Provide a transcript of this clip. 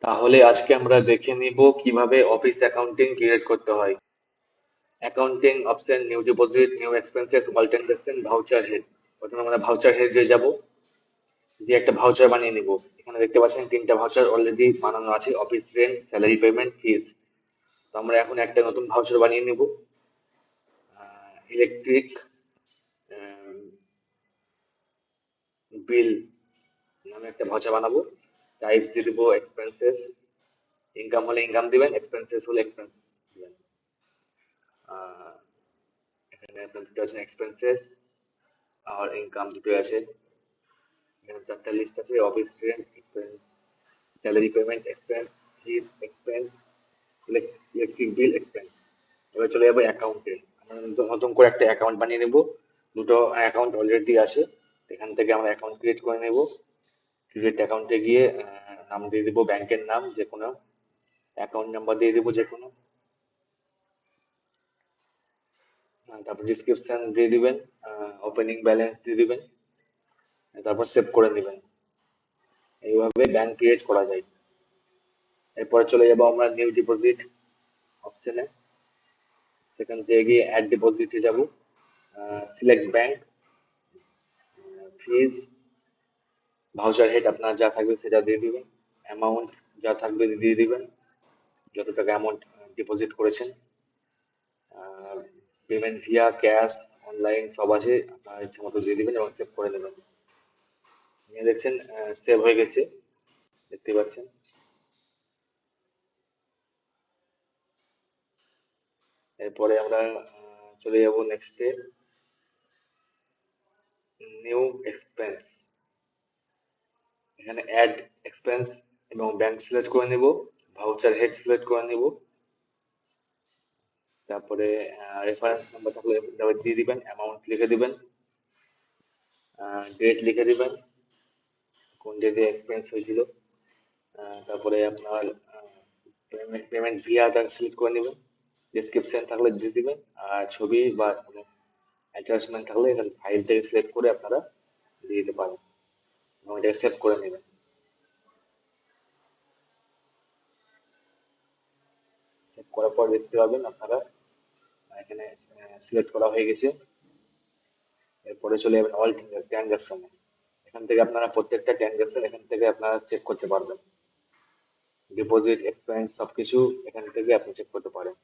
তাহলে আজকে আমরা দেখে নিব কিভাবে অফিস অ্যাকাউন্টিং ক্রিয়েট করতে হয়। Accounting option, new deposit, new expenses, alternation, voucher head. প্রথমে আমরা ভাউচার হেডে যাব, দিয়ে একটা ভাউচার বানিয়ে নিব। এখানে দেখতে পাচ্ছেন তিনটা ভাউচার অলরেডি বানানো আছে, অফিস রেন্ট, স্যালারি পেমেন্ট, ফিজ। তো আমরা এখন একটা নতুন ভাউচার বানিয়ে নিব, ইলেকট্রিক বিল নামে একটা ভাউচার বানাবো। টাইপস দিয়ে দিব এক্সপেন্সেস, ইনকাম হলে ইনকাম দিবেন, এক্সপেন্সেস হলে এক্সপেন্স দিবেন। আহ, এখানে আপনার দুটো আছে, এক্সপেন্সেস আর ইনকাম দুটো আছে। এখানে চারটা লিস্ট আছে, office rent expense, salary payment expense, fees expense, electric bill expense. এবার চলে যাবো অ্যাকাউন্টে। আমরা নতুন করে একটা অ্যাকাউন্ট বানিয়ে নেব। দুটো অ্যাকাউন্ট অলরেডি আছে, এখান থেকে আমরা অ্যাকাউন্ট ক্রিয়েট করে নেব। ক্রিয়েট অ্যাকাউন্টে গিয়ে নাম দিয়ে দিব, ব্যাংকের নাম যে কোনো, অ্যাকাউন্ট নাম্বার দিয়ে দিব যে কোনো, তারপর ডিসক্রিপশন দিয়ে দিবেন, ওপেনিং ব্যালেন্স দিয়ে দিবেন, তারপর সেভ করে নেবেন। এইভাবে ব্যাংক ক্রিয়েট করা যায়। এরপরে চলে যাবো আমরা নিউ ডিপোজিট অপশনে। সেখান থেকে গিয়ে অ্যাড ডিপোজিটে যাব, সিলেক্ট ব্যাংক, ফিজ, ভাউচার হেড আপনার যা থাকবে সেটা দিয়ে দিবেন, অ্যামাউন্ট যা থাকবে দিয়ে দিবেন, যত টাকা অ্যামাউন্ট ডিপোজিট করেছেন। পেমেন্ট ভিয়া ক্যাশ, অনলাইন সব আছে, আপনার ইচ্ছে মতো দিয়ে দিবেন এবং সেভ করে নেবেন। নিয়ে দেখছেন সেভ হয়ে গেছে, দেখতে পাচ্ছেন। এরপরে আমরা চলে যাব নেক্সটে, নিউ এক্সপেন্স। এখানে অ্যাড এক্সপেন্স এবং ব্যাংক সিলেক্ট করে নিব, ভাউচার হেড সিলেক্ট করে নিব, তারপরে রেফারেন্স নাম্বার থাকলে দিয়ে দিবেন, অ্যামাউন্ট লিখে দিবেন, ডেট লিখে দিবেন, কোন ডেটে এক্সপেন্স হয়েছিল, তারপরে আপনার পেমেন্ট পেমেন্ট ভিআটা সিলেক্ট করে নেবেন, ডেসক্রিপশন থাকলে দিয়ে দিবেন, আর ছবি বা কোনো অ্যাটাচমেন্ট থাকলে এখানে ফাইল থেকে সিলেক্ট করে আপনারা দিয়ে দিতে পারেন এবং এটাকে সেভ করে নেবেন। সেভ করার পর দেখতে পাবেন আপনারা এখানে সিলেক্ট করা হয়ে গেছে। এরপরে চলে যাবেন অল ট্রানজাকশনে। এখান থেকে আপনারা প্রত্যেকটা ট্রানজাকশন এখান থেকে আপনারা চেক করতে পারবেন, ডিপোজিট এক্সপেন্স সবকিছু এখান থেকে আপনি চেক করতে পারেন।